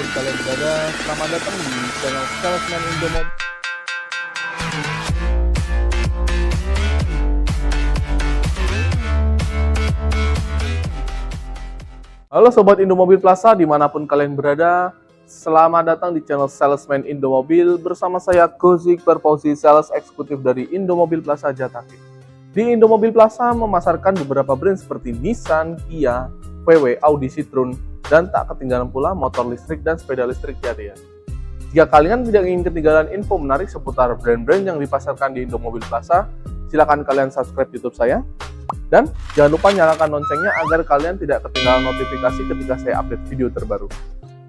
kalian berada, selamat datang di channel Salesman Indomobil. Halo Sobat Indomobil Plaza, dimanapun kalian berada, selamat datang di channel Salesman Indomobil bersama saya Gozik Perpausi, Sales Eksekutif dari Indomobil Plaza Jatakin. Di Indomobil Plaza memasarkan beberapa brand seperti Nissan, Kia, VW, Audi, Citroen, dan tak ketinggalan pula motor listrik dan sepeda listrik ya. Jika kalian tidak ingin ketinggalan info menarik seputar brand-brand yang dipasarkan di Indomobil Plaza, silakan kalian subscribe YouTube saya. Dan jangan lupa nyalakan loncengnya agar kalian tidak ketinggalan notifikasi ketika saya update video terbaru.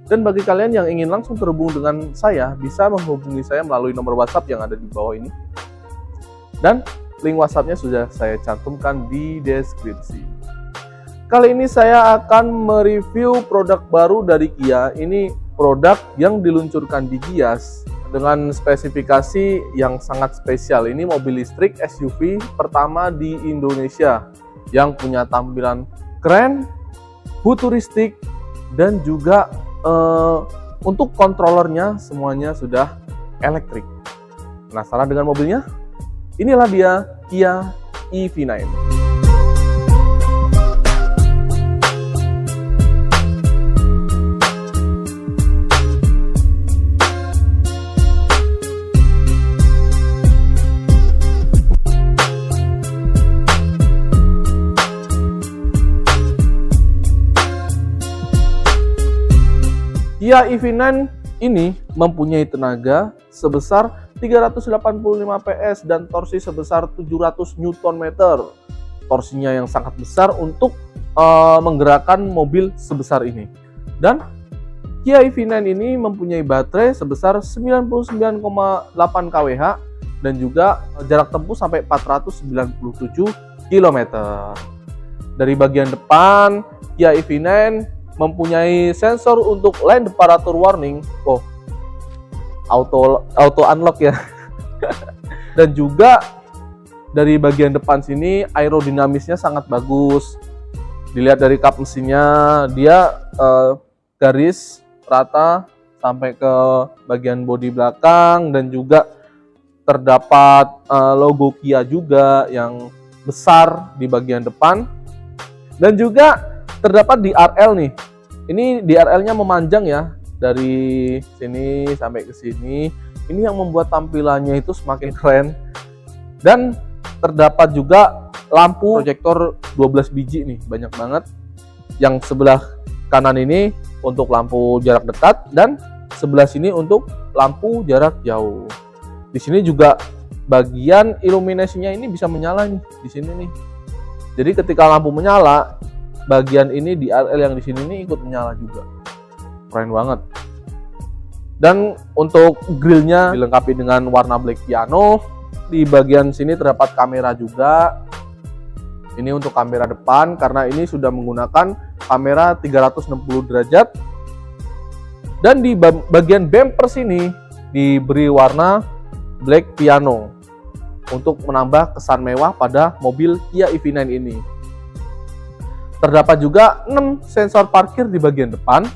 Dan bagi kalian yang ingin langsung terhubung dengan saya, bisa menghubungi saya melalui nomor WhatsApp yang ada di bawah ini. Dan link WhatsApp-nya sudah saya cantumkan di deskripsi. Kali ini saya akan mereview produk baru dari Kia. Ini produk yang diluncurkan di Gias dengan spesifikasi yang sangat spesial. Ini mobil listrik SUV pertama di Indonesia yang punya tampilan keren, futuristik, dan juga untuk kontrolernya semuanya sudah elektrik. Penasaran dengan mobilnya? Inilah dia Kia EV9. Kia EV9 ini mempunyai tenaga sebesar 385 PS dan torsi sebesar 700 Nm. Torsinya yang sangat besar untuk menggerakkan mobil sebesar ini. Dan Kia EV9 ini mempunyai baterai sebesar 99,8 kWh dan juga jarak tempuh sampai 497 km. Dari bagian depan, Kia EV9 mempunyai sensor untuk lane departure warning, auto unlock ya. Dan juga dari bagian depan sini aerodinamisnya sangat bagus. Dilihat dari kap mesinnya, dia garis rata sampai ke bagian bodi belakang, dan juga terdapat logo Kia juga yang besar di bagian depan. Dan juga terdapat DRL nih. Ini DRL-nya memanjang ya, dari sini sampai ke sini. Ini yang membuat tampilannya itu semakin keren. Dan terdapat juga lampu proyektor 12 biji nih, banyak banget. Yang sebelah kanan ini untuk lampu jarak dekat dan sebelah sini untuk lampu jarak jauh. Di sini juga bagian iluminasinya ini bisa menyala nih di sini nih. Jadi ketika lampu menyala, bagian ini di DRL yang di sini ini ikut menyala juga. Keren banget. Dan untuk grillnya dilengkapi dengan warna black piano. Di bagian sini terdapat kamera juga. Ini untuk kamera depan karena ini sudah menggunakan kamera 360 derajat. Dan di bagian bumper sini diberi warna black piano untuk menambah kesan mewah pada mobil Kia EV9 ini. Terdapat juga 6 sensor parkir di bagian depan,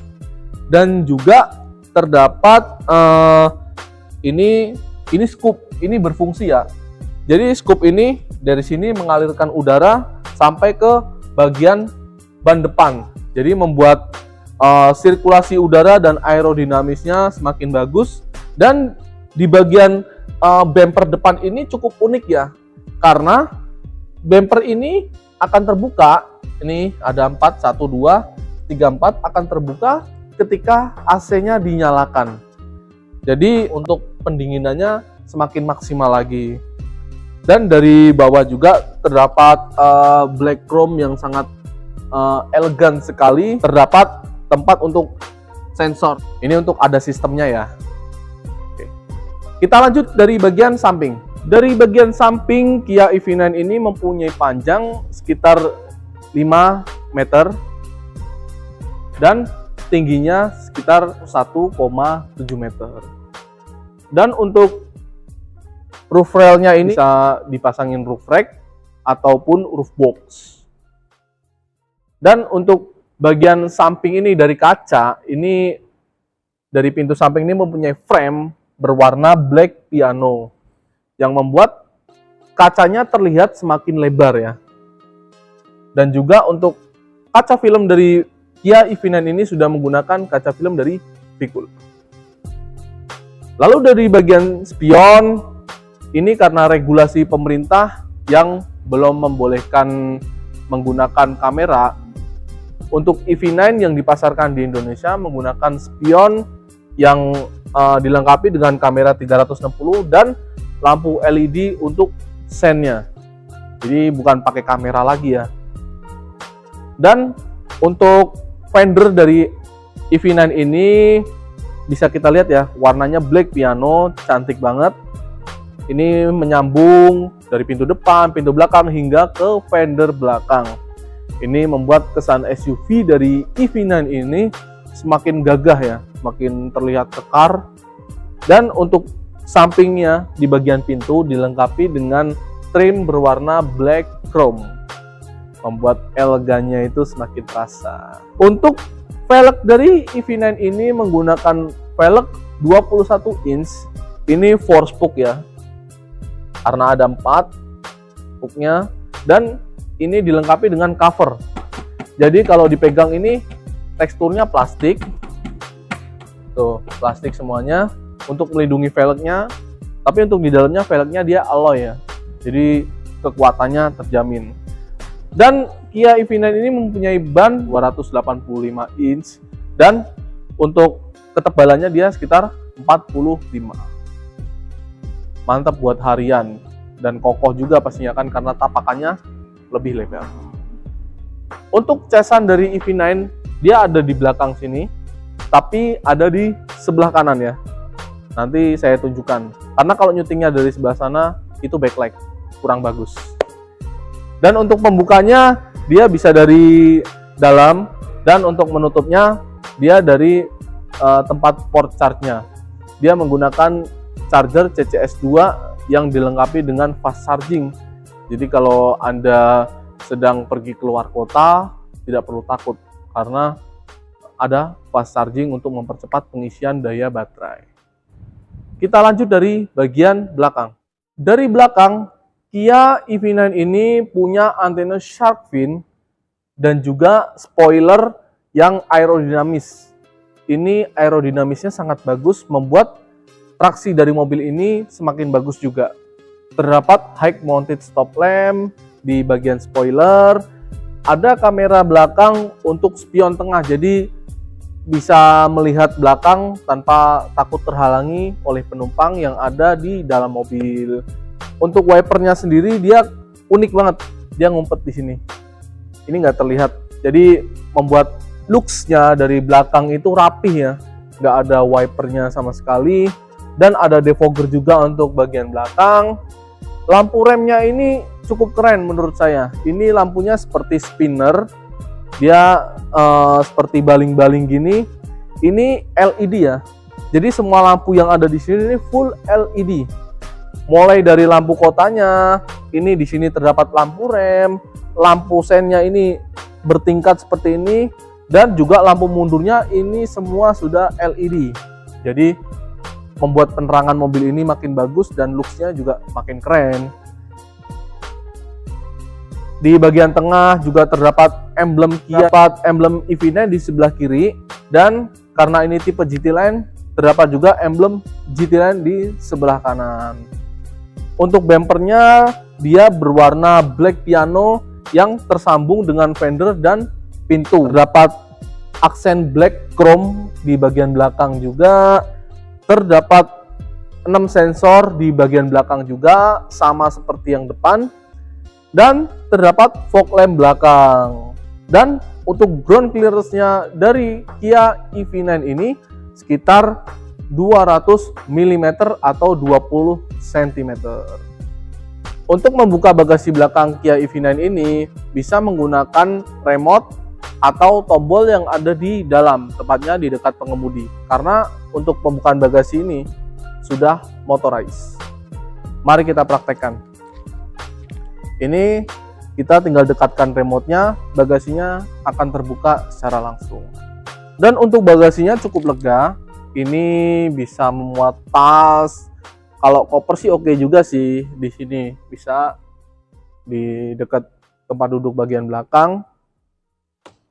dan juga terdapat ini scoop, ini berfungsi ya. Jadi scoop ini dari sini mengalirkan udara sampai ke bagian ban depan. Jadi membuat sirkulasi udara dan aerodinamisnya semakin bagus. Dan di bagian bumper depan ini cukup unik ya, karena bumper ini akan terbuka. Ini ada 4, 1, 2, 3, 4 akan terbuka ketika AC-nya dinyalakan. Jadi untuk pendinginannya semakin maksimal lagi. Dan dari bawah juga terdapat black chrome yang sangat elegan sekali. Terdapat tempat untuk sensor. Ini untuk ada sistemnya ya. Oke. Kita lanjut dari bagian samping. Dari bagian samping Kia EV9 ini mempunyai panjang sekitar 5 meter dan tingginya sekitar 1,7 meter. Dan untuk roof railnya ini bisa dipasangin roof rack ataupun roof box. Dan untuk bagian samping ini dari kaca, ini dari pintu samping ini mempunyai frame berwarna black piano yang membuat kacanya terlihat semakin lebar ya. Dan juga untuk kaca film dari Kia EV9 ini sudah menggunakan kaca film dari Vicul. Lalu dari bagian spion, ini karena regulasi pemerintah yang belum membolehkan menggunakan kamera, untuk EV9 yang dipasarkan di Indonesia menggunakan spion yang dilengkapi dengan kamera 360 dan lampu LED untuk sennya. Jadi bukan pakai kamera lagi ya. Dan untuk fender dari EV9 ini bisa kita lihat ya, warnanya black piano, cantik banget. Ini menyambung dari pintu depan, pintu belakang hingga ke fender belakang. Ini membuat kesan SUV dari EV9 ini semakin gagah ya, semakin terlihat kekar. Dan untuk sampingnya di bagian pintu dilengkapi dengan trim berwarna black chrome, membuat elegannya itu semakin terasa. Untuk velg dari EV9 ini menggunakan velg 21 inch. Ini 4 spoke ya, karena ada 4 spoke-nya, dan ini dilengkapi dengan cover. Jadi kalau dipegang ini teksturnya plastik. Tuh, plastik semuanya untuk melindungi velgnya. Tapi untuk di dalamnya velgnya dia alloy ya. Jadi kekuatannya terjamin. Dan Kia EV9 ini mempunyai ban 285 inch dan untuk ketebalannya dia sekitar 45. Mantap buat harian dan kokoh juga pastinya kan karena tapakannya lebih lebar. Untuk casan dari EV9 dia ada di belakang sini, tapi ada di sebelah kanan ya. Nanti saya tunjukkan. Karena kalau nyutingnya dari sebelah sana itu backlight, kurang bagus. Dan untuk pembukanya dia bisa dari dalam, dan untuk menutupnya dia dari tempat port charge-nya. Dia menggunakan charger CCS2 yang dilengkapi dengan fast charging. Jadi kalau Anda sedang pergi keluar kota tidak perlu takut karena ada fast charging untuk mempercepat pengisian daya baterai. Kita lanjut dari bagian belakang. Dari belakang Kia EV9 ini punya antena shark fin dan juga spoiler yang aerodinamis. Ini aerodinamisnya sangat bagus, membuat traksi dari mobil ini semakin bagus juga. Terdapat high mounted stop lamp di bagian spoiler. Ada kamera belakang untuk spion tengah, jadi bisa melihat belakang tanpa takut terhalangi oleh penumpang yang ada di dalam mobil. Untuk wipernya sendiri dia unik banget, dia ngumpet di sini. Ini nggak terlihat, jadi membuat looks-nya dari belakang itu rapih ya, nggak ada wipernya sama sekali. Dan ada defogger juga untuk bagian belakang. Lampu remnya ini cukup keren menurut saya. Ini lampunya seperti spinner, dia seperti baling-baling gini. Ini LED ya, jadi semua lampu yang ada di sini ini full LED. Mulai dari lampu kotanya, ini di sini terdapat lampu rem, lampu sennya ini bertingkat seperti ini, dan juga lampu mundurnya ini semua sudah LED. Jadi membuat penerangan mobil ini makin bagus dan looks-nya juga makin keren. Di bagian tengah juga terdapat emblem Kia, emblem EV9 di sebelah kiri, dan karena ini tipe GT Line, terdapat juga emblem GT Line di sebelah kanan. Untuk bumpernya dia berwarna black piano yang tersambung dengan fender dan pintu. Terdapat aksen black chrome di bagian belakang juga. Terdapat 6 sensor di bagian belakang juga, sama seperti yang depan. Dan terdapat fog lamp belakang. Dan untuk ground clearance-nya dari Kia EV9 ini sekitar 200 mm atau 20 cm. Untuk membuka bagasi belakang Kia EV9 ini bisa menggunakan remote atau tombol yang ada di dalam, tepatnya di dekat pengemudi. Karena untuk pembukaan bagasi ini sudah motorized. Mari kita praktekkan. Ini kita tinggal dekatkan remote-nya, bagasinya akan terbuka secara langsung. Dan untuk bagasinya cukup lega, Ini bisa memuat tas. Kalau koper sih oke juga sih di sini. Bisa di dekat tempat duduk bagian belakang.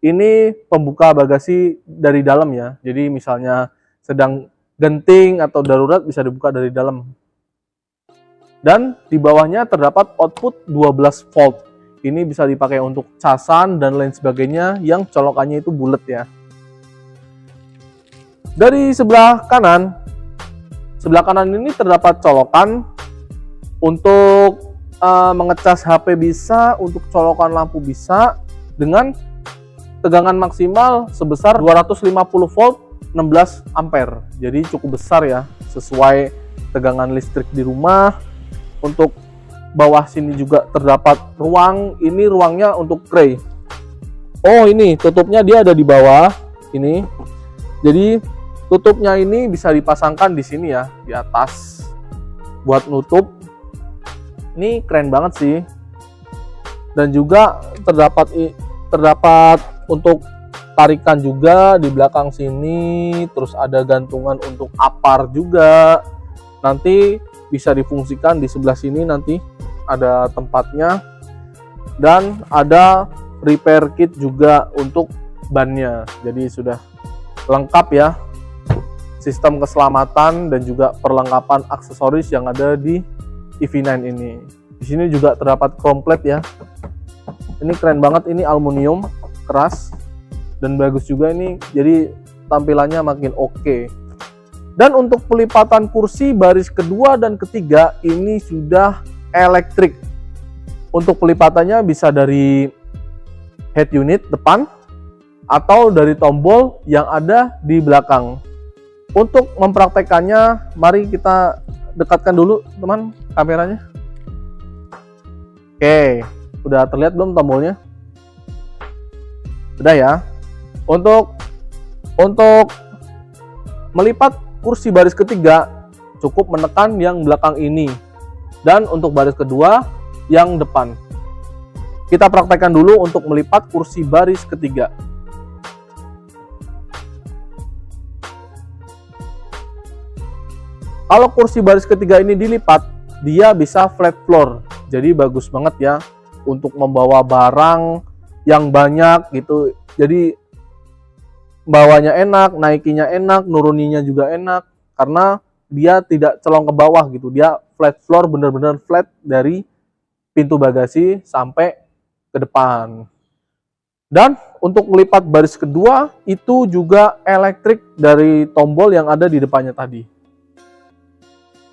Ini pembuka bagasi dari dalam ya. Jadi misalnya sedang genting atau darurat bisa dibuka dari dalam. Dan di bawahnya terdapat output 12 volt. Ini bisa dipakai untuk casan dan lain sebagainya yang colokannya itu bulat ya. Dari sebelah kanan ini terdapat colokan untuk mengecas HP bisa, untuk colokan lampu bisa, dengan tegangan maksimal sebesar 250 volt 16 ampere. Jadi cukup besar ya, sesuai tegangan listrik di rumah. Untuk bawah sini juga terdapat ruang. Ini ruangnya untuk tray. Oh, ini tutupnya dia ada di bawah ini. Jadi tutupnya ini bisa dipasangkan di sini ya, di atas buat nutup. Ini keren banget sih. Dan juga terdapat untuk tarikan juga di belakang sini. Terus ada gantungan untuk apar juga. Nanti bisa difungsikan di sebelah sini, nanti ada tempatnya. Dan ada repair kit juga untuk bannya. Jadi sudah lengkap ya, sistem keselamatan dan juga perlengkapan aksesoris yang ada di EV9 ini. Di sini juga terdapat chrome plate ya. Ini keren banget, ini aluminium keras dan bagus juga ini. Jadi tampilannya makin oke. Dan untuk pelipatan kursi baris kedua dan ketiga ini sudah elektrik. Untuk pelipatannya bisa dari head unit depan atau dari tombol yang ada di belakang. Untuk mempraktekannya, mari kita dekatkan dulu teman kameranya. Oke, udah terlihat belum tombolnya? Udah ya. Untuk melipat kursi baris ketiga cukup menekan yang belakang ini, dan untuk baris kedua yang depan. Kita praktekkan dulu untuk melipat kursi baris ketiga. Kalau kursi baris ketiga ini dilipat, dia bisa flat floor. Jadi bagus banget ya untuk membawa barang yang banyak gitu. Jadi bawanya enak, naikinya enak, nuruninya juga enak, karena dia tidak celong ke bawah gitu. Dia flat floor, benar-benar flat dari pintu bagasi sampai ke depan. Dan untuk melipat baris kedua itu juga elektrik dari tombol yang ada di depannya tadi.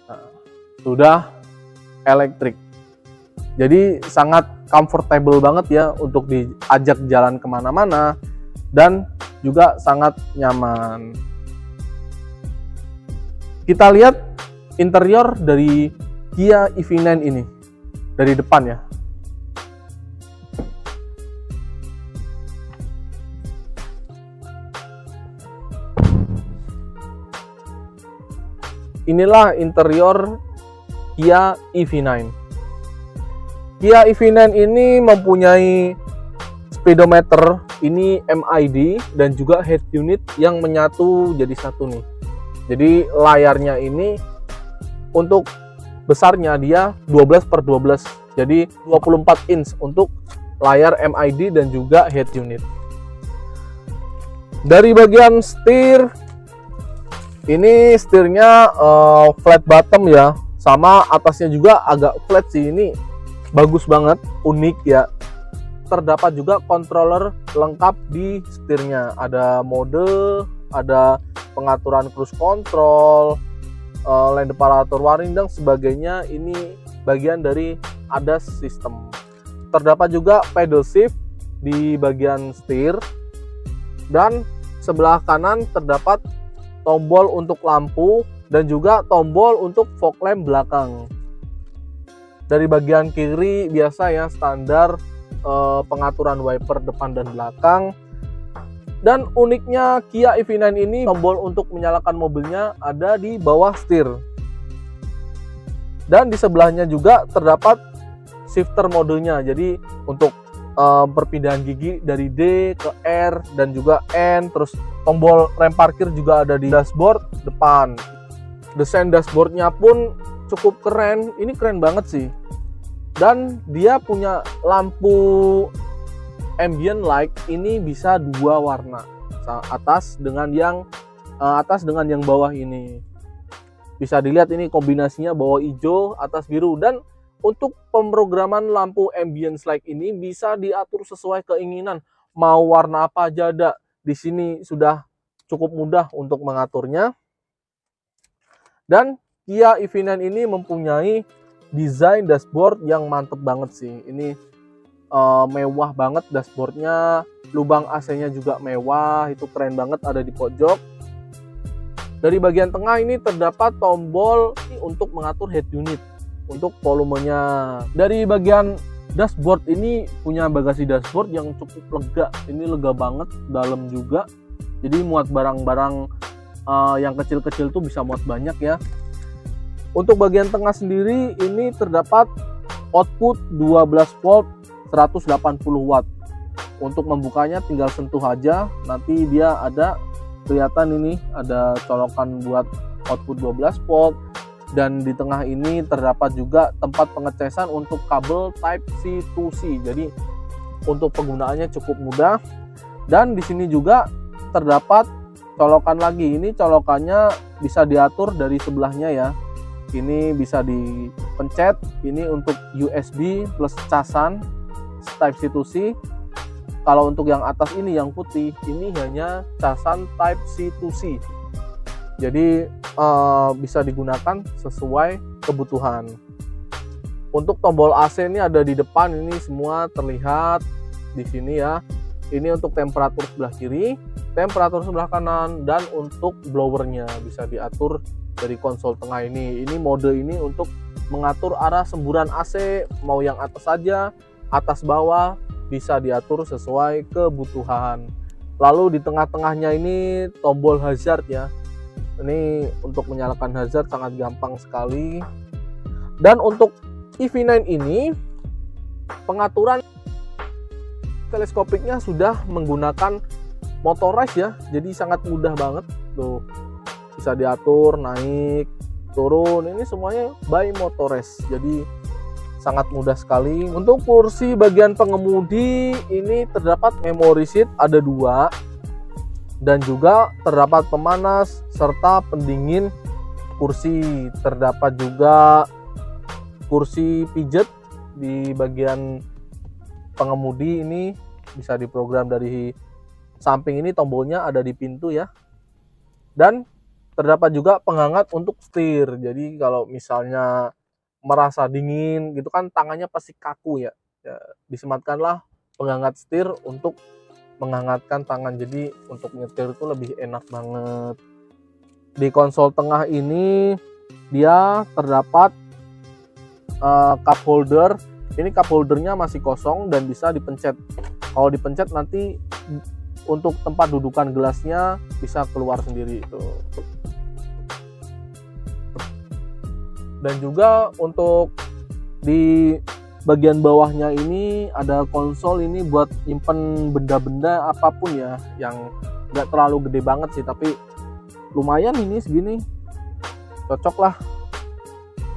Nah, sudah elektrik. Jadi sangat comfortable banget ya untuk diajak jalan kemana-mana, dan juga sangat nyaman. Kita lihat interior dari Kia EV9 ini dari depan ya. Inilah interior Kia EV9. Kia EV9 ini mempunyai speedometer, ini MID, dan juga head unit yang menyatu jadi satu nih. Jadi layarnya ini untuk besarnya dia 12/12, jadi 24 inch untuk layar MID dan juga head unit. Dari bagian setir, ini setirnya flat bottom ya, sama atasnya juga agak flat sih. Ini bagus banget, unik ya. Terdapat juga controller lengkap di setirnya. Ada mode, ada pengaturan cruise control, lane departure warning dan sebagainya. Ini bagian dari ADAS system. Terdapat juga pedal shift di bagian setir, dan sebelah kanan terdapat tombol untuk lampu dan juga tombol untuk fog lamp belakang. Dari bagian kiri biasa ya, standar pengaturan wiper depan dan belakang. Dan uniknya Kia EV9 ini, tombol untuk menyalakan mobilnya ada di bawah setir. Dan di sebelahnya juga terdapat shifter modenya. Jadi untuk perpindahan gigi dari D ke R dan juga N. Terus tombol rem parkir juga ada di dashboard depan. Desain dashboardnya pun cukup keren, ini keren banget sih. Dan dia punya lampu ambient light ini bisa 2 warna, atas dengan yang bawah ini. Bisa dilihat ini kombinasinya bawah hijau, atas biru. Dan untuk pemrograman lampu ambient light ini bisa diatur sesuai keinginan, mau warna apa aja ada. Di sini sudah cukup mudah untuk mengaturnya. Dan Kia EV9 ini mempunyai desain dashboard yang mantep banget sih. Ini mewah banget dashboardnya, lubang AC-nya juga mewah, itu keren banget, ada di pojok. Dari bagian tengah ini terdapat tombol untuk mengatur head unit, untuk volumenya. Dari bagian dashboard ini punya bagasi dashboard yang cukup lega, ini lega banget, dalam juga. Jadi muat barang-barang yang kecil-kecil tuh bisa muat banyak ya. Untuk bagian tengah sendiri ini terdapat output 12 volt 180 watt. Untuk membukanya tinggal sentuh aja, nanti dia ada kelihatan ini ada colokan buat output 12 volt. Dan di tengah ini terdapat juga tempat pengecasan untuk kabel Type C to C. Jadi untuk penggunaannya cukup mudah. Dan di sini juga terdapat colokan lagi. Ini colokannya bisa diatur dari sebelahnya ya. Ini bisa dipencet, ini untuk USB plus casan Type C to C. Kalau untuk yang atas ini yang putih, ini hanya casan Type C to C. Jadi bisa digunakan sesuai kebutuhan. Untuk tombol AC ini ada di depan, ini semua terlihat di sini ya. Ini untuk temperatur sebelah kiri, temperatur sebelah kanan, dan untuk blowernya bisa diatur dari konsol tengah ini. Ini mode ini untuk mengatur arah semburan AC, mau yang atas saja, atas bawah, bisa diatur sesuai kebutuhan. Lalu di tengah-tengahnya ini tombol hazard ya. Ini untuk menyalakan hazard sangat gampang sekali. Dan untuk EV9 ini pengaturan teleskopiknya sudah menggunakan motorized ya. Jadi sangat mudah banget tuh. Bisa diatur naik, turun, ini semuanya by motorized. Jadi sangat mudah sekali. Untuk kursi bagian pengemudi ini terdapat memory seat ada 2, dan juga terdapat pemanas serta pendingin kursi. Terdapat juga kursi pijet di bagian pengemudi, ini bisa diprogram dari samping. Ini tombolnya ada di pintu ya. Dan terdapat juga penghangat untuk setir. Jadi kalau misalnya merasa dingin gitu kan, tangannya pasti kaku ya. Disematkanlah penghangat setir untuk menghangatkan tangan. Jadi untuk nyetir itu lebih enak banget. Di konsol tengah ini dia terdapat cup holder. Ini cup holdernya masih kosong dan bisa dipencet. Kalau dipencet nanti untuk tempat dudukan gelasnya bisa keluar sendiri itu. Dan juga untuk di bagian bawahnya ini ada konsol, ini buat nyimpen benda-benda apapun ya, yang nggak terlalu gede banget sih, tapi lumayan ini segini, cocok lah.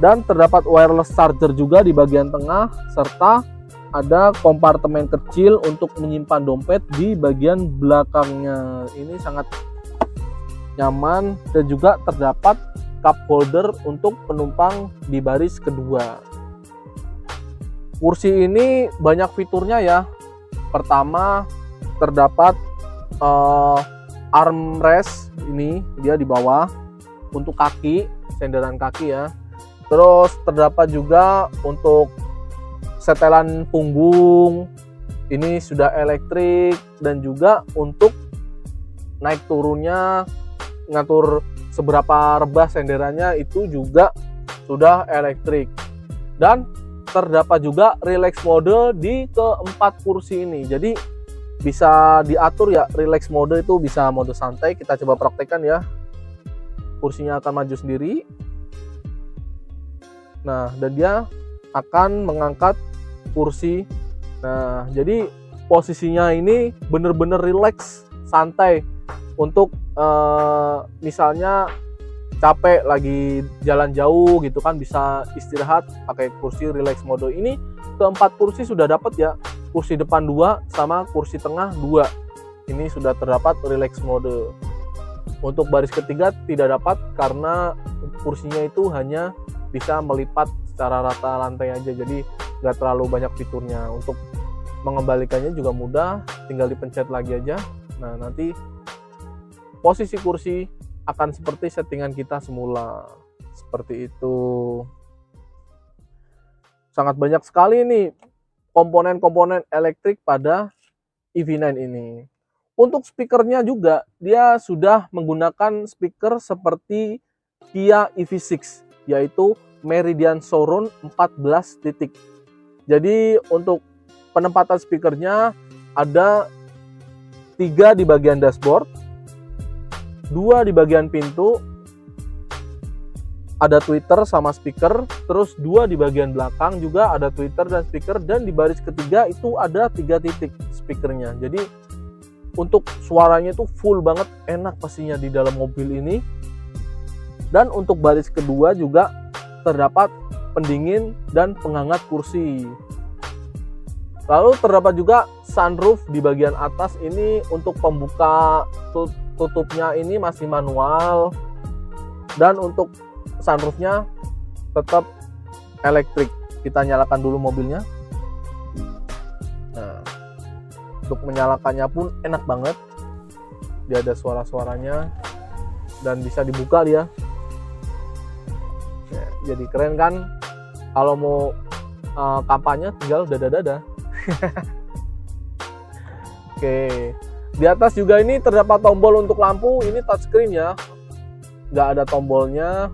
Dan terdapat wireless charger juga di bagian tengah, serta ada kompartemen kecil untuk menyimpan dompet di bagian belakangnya. Ini sangat nyaman. Dan juga terdapat cup holder untuk penumpang di baris kedua. Kursi ini banyak fiturnya ya. Pertama terdapat armrest, ini dia di bawah untuk kaki, senderan kaki ya. Terus terdapat juga untuk setelan punggung, ini sudah elektrik. Dan juga untuk naik turunnya, ngatur seberapa rebah senderannya itu juga sudah elektrik. Dan terdapat juga relax mode di keempat kursi ini. Jadi bisa diatur ya, relax mode itu bisa mode santai. Kita coba praktekkan ya. Kursinya akan maju sendiri. Nah, dan dia akan mengangkat kursi Nah, jadi posisinya ini bener-bener relax, santai untuk misalnya capek lagi jalan jauh gitu kan, bisa istirahat pakai kursi relax mode ini. Keempat kursi sudah dapat ya, kursi depan 2 sama kursi tengah 2. Ini sudah terdapat relax mode. Untuk baris ketiga tidak dapat karena kursinya itu hanya bisa melipat secara rata lantai aja, jadi nggak terlalu banyak fiturnya. Untuk mengembalikannya juga mudah, tinggal dipencet lagi aja. Nah, nanti posisi kursi akan seperti settingan kita semula, seperti itu. Sangat banyak sekali nih komponen-komponen elektrik pada EV9 ini. Untuk speakernya juga dia sudah menggunakan speaker seperti Kia EV6, yaitu Meridian Surround 14 titik. Jadi untuk penempatan speakernya ada 3 di bagian dashboard, 2 di bagian pintu, ada tweeter sama speaker, terus 2 di bagian belakang juga ada tweeter dan speaker, dan di baris ketiga itu ada 3 titik speakernya. Jadi untuk suaranya itu full banget, enak pastinya di dalam mobil ini. Dan untuk baris kedua juga terdapat pendingin dan penghangat kursi. Lalu terdapat juga sunroof di bagian atas ini. Untuk pembuka tutupnya ini masih manual, dan untuk sunroofnya tetap elektrik. Kita nyalakan dulu mobilnya. Nah, untuk menyalakannya pun enak banget, dia ada suara-suaranya dan bisa dibuka dia. Ya, jadi keren kan, kalau mau kampanye tinggal dada-dada. Oke, di atas juga ini terdapat tombol untuk lampu, ini touchscreen ya, nggak ada tombolnya.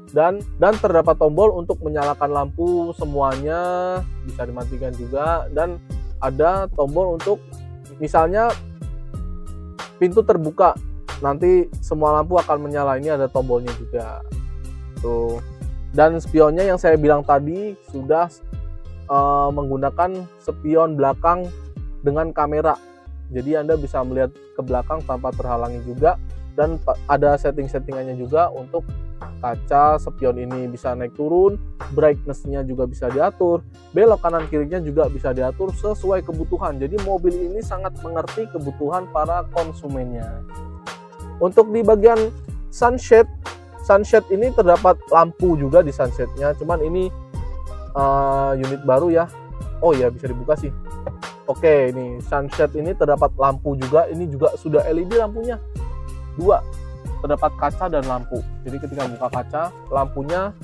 Dan terdapat tombol untuk menyalakan lampu semuanya, bisa dimatikan juga. Dan ada tombol untuk misalnya pintu terbuka, nanti semua lampu akan menyala, ini ada tombolnya juga tuh. Dan spionnya yang saya bilang tadi sudah menggunakan spion belakang dengan kamera, jadi Anda bisa melihat ke belakang tanpa terhalangi juga. Dan ada setting-settingannya juga untuk kaca spion ini, bisa naik turun, brightness-nya juga bisa diatur, belok kanan kirinya juga bisa diatur sesuai kebutuhan. Jadi mobil ini sangat mengerti kebutuhan para konsumennya. Untuk di bagian sunshade ini terdapat lampu juga di sunshade-nya, cuman ini unit baru ya. Oh ya, bisa dibuka sih. Oke, ini sunshade ini terdapat lampu juga, ini juga sudah LED lampunya 2, terdapat kaca dan lampu. Jadi ketika buka kaca, lampunya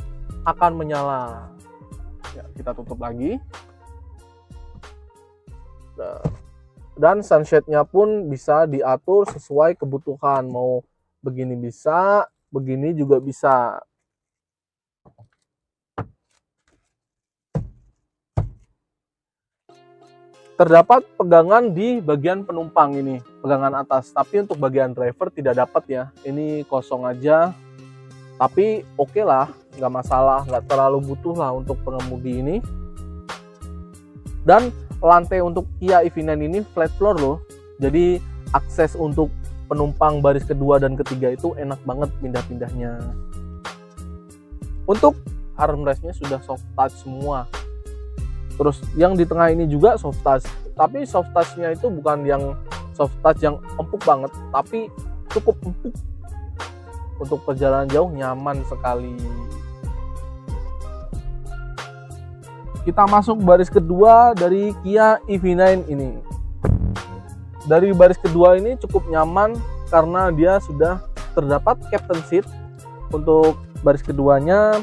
akan menyala. Ya, kita tutup lagi. Nah, dan sunshade-nya pun bisa diatur sesuai kebutuhan, mau begini bisa, begini juga bisa. Terdapat pegangan di bagian penumpang ini, pegangan atas, tapi untuk bagian driver tidak dapat ya, ini kosong aja. Tapi oke lah, nggak masalah, nggak terlalu butuh lah untuk pengemudi ini. Dan lantai untuk Kia EV9 ini flat floor loh, jadi akses untuk penumpang baris kedua dan ketiga itu enak banget pindah-pindahnya. Untuk armrestnya sudah soft touch semua. Terus yang di tengah ini juga soft touch, tapi soft touch-nya itu bukan yang soft touch yang empuk banget, tapi cukup empuk. Untuk perjalanan jauh nyaman sekali. Kita masuk baris kedua dari Kia EV9 ini. Dari baris kedua ini cukup nyaman karena dia sudah terdapat captain seat. Untuk baris keduanya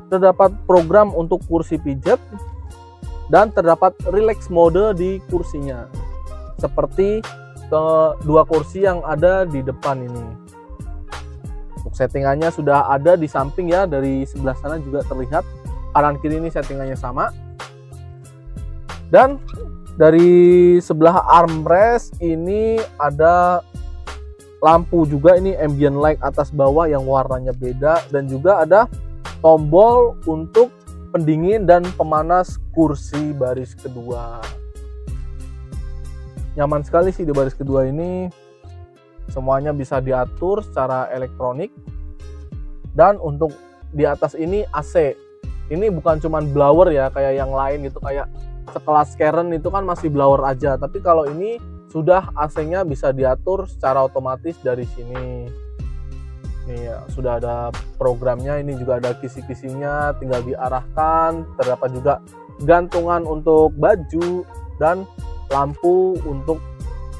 terdapat program untuk kursi pijat, dan terdapat relax mode di kursinya, seperti kedua kursi yang ada di depan ini. Untuk settingannya sudah ada di samping ya, dari sebelah sana juga terlihat, kanan kiri ini settingannya sama. Dan dari sebelah armrest ini ada lampu juga, ini ambient light atas bawah yang warnanya beda, dan juga ada tombol untuk pendingin dan pemanas kursi baris kedua. Nyaman sekali sih di baris kedua ini. Semuanya bisa diatur secara elektronik. Dan untuk di atas ini AC. Ini bukan cuman blower ya kayak yang lain gitu, kayak sekelas Karen itu kan masih blower aja. Tapi kalau ini sudah AC-nya bisa diatur secara otomatis dari sini. Nih ya, sudah ada programnya, ini juga ada kisi-kisinya, tinggal diarahkan. Terdapat juga gantungan untuk baju dan lampu untuk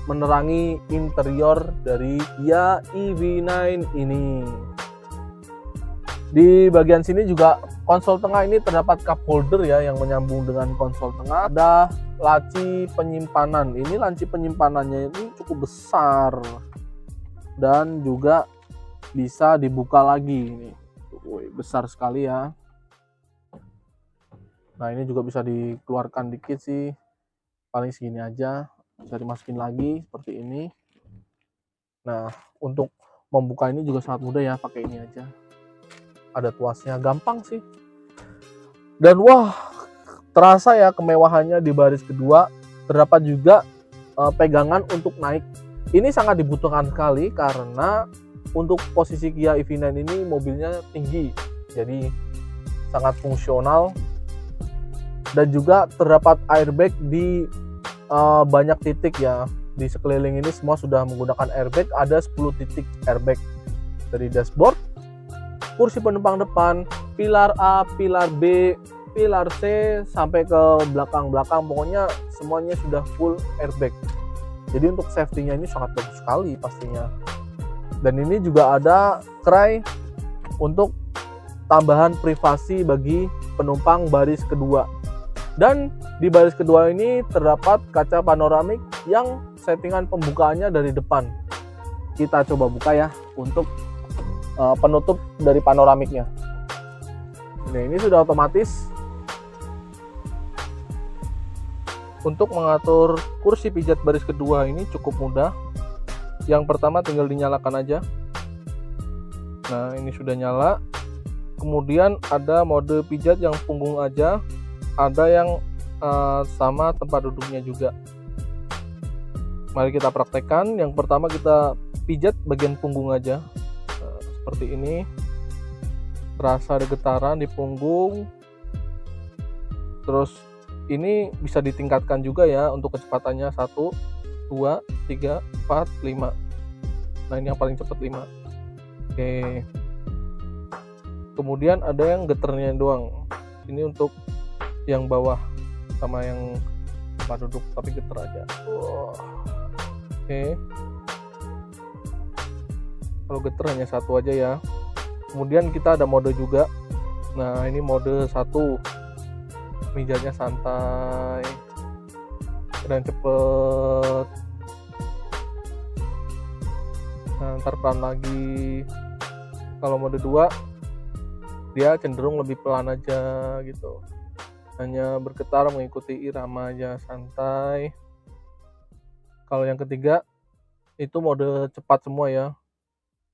menerangi interior dari Kia EV9 ini. Di bagian sini juga konsol tengah ini terdapat cup holder ya yang menyambung dengan konsol tengah. Ada laci penyimpanan. Ini laci penyimpanannya ini cukup besar dan juga bisa dibuka lagi. Ini besar sekali ya. Nah ini juga bisa dikeluarkan dikit sih, paling segini aja, bisa dimasukin lagi seperti ini. Nah untuk membuka ini juga sangat mudah ya, pakai ini aja. Ada tuasnya, gampang sih. Dan wah, terasa ya kemewahannya di baris kedua. Terdapat juga pegangan untuk naik. Ini sangat dibutuhkan sekali karena untuk posisi Kia EV9 ini mobilnya tinggi, jadi sangat fungsional. Dan juga terdapat airbag di banyak titik ya. Di sekeliling ini semua sudah menggunakan airbag. Ada 10 titik airbag dari dashboard, kursi penumpang depan, pilar A, pilar B, pilar C, sampai ke belakang-belakang. Pokoknya semuanya sudah full airbag. Jadi untuk safety-nya ini sangat bagus sekali pastinya. Dan ini juga ada cray untuk tambahan privasi bagi penumpang baris kedua. Dan di baris kedua ini terdapat kaca panoramik yang settingan pembukaannya dari depan. Kita coba buka ya untuk penutup dari panoramiknya. Nah, ini sudah otomatis. Untuk mengatur kursi pijat baris kedua ini cukup mudah. Yang pertama tinggal dinyalakan aja. Nah ini sudah nyala. Kemudian ada mode pijat yang punggung aja, ada yang sama tempat duduknya juga. Mari kita praktekkan. Yang pertama kita pijat bagian punggung aja. Seperti ini, terasa ada getaran di punggung. Terus ini bisa ditingkatkan juga ya untuk kecepatannya, 1, 2, 3, 4, 5. Nah ini yang paling cepat 5. Oke. Kemudian ada yang geternya doang. Ini untuk yang bawah sama yang tempat duduk, tapi geter aja. Oke. Kalau geter hanya 1 aja ya. Kemudian kita ada mode juga. Nah ini mode 1, mejanya santai dan cepet. Nah ntar pelan lagi. Kalau mode 2 dia cenderung lebih pelan aja gitu, hanya bergetar mengikuti irama aja, santai. Kalau yang ketiga itu mode cepat semua ya,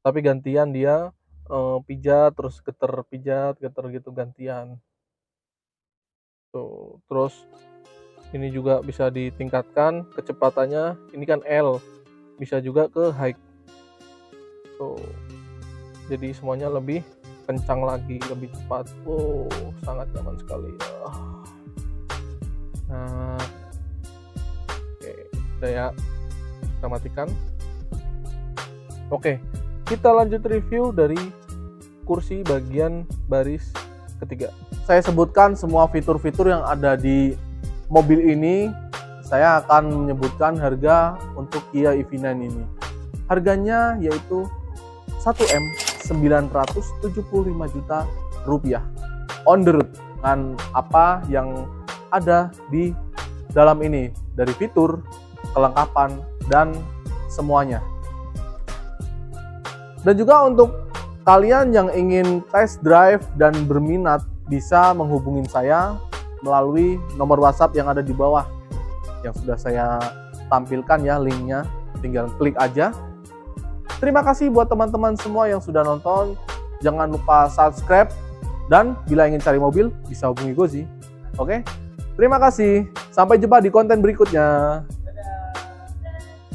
tapi gantian dia pijat terus geter gitu gantian tuh. Terus ini juga bisa ditingkatkan kecepatannya, ini kan L, bisa juga ke high tuh, jadi semuanya lebih kencang lagi, lebih cepat. Sangat nyaman sekali. Nah oke, udah ya, kita matikan. Oke, kita lanjut review dari kursi bagian baris ketiga. Saya sebutkan semua fitur-fitur yang ada di mobil ini. Saya akan menyebutkan harga untuk Kia EV9 ini. Harganya yaitu 1.975 juta rupiah on the road, dengan apa yang ada di dalam ini dari fitur, kelengkapan, dan semuanya. Dan juga untuk kalian yang ingin test drive dan berminat, bisa menghubungi saya melalui nomor WhatsApp yang ada di bawah yang sudah saya tampilkan ya, linknya tinggal klik aja. Terima kasih buat teman-teman semua yang sudah nonton. Jangan lupa subscribe Dan bila ingin cari mobil, bisa hubungi Gozi. Oke? Terima kasih. Sampai jumpa di konten berikutnya.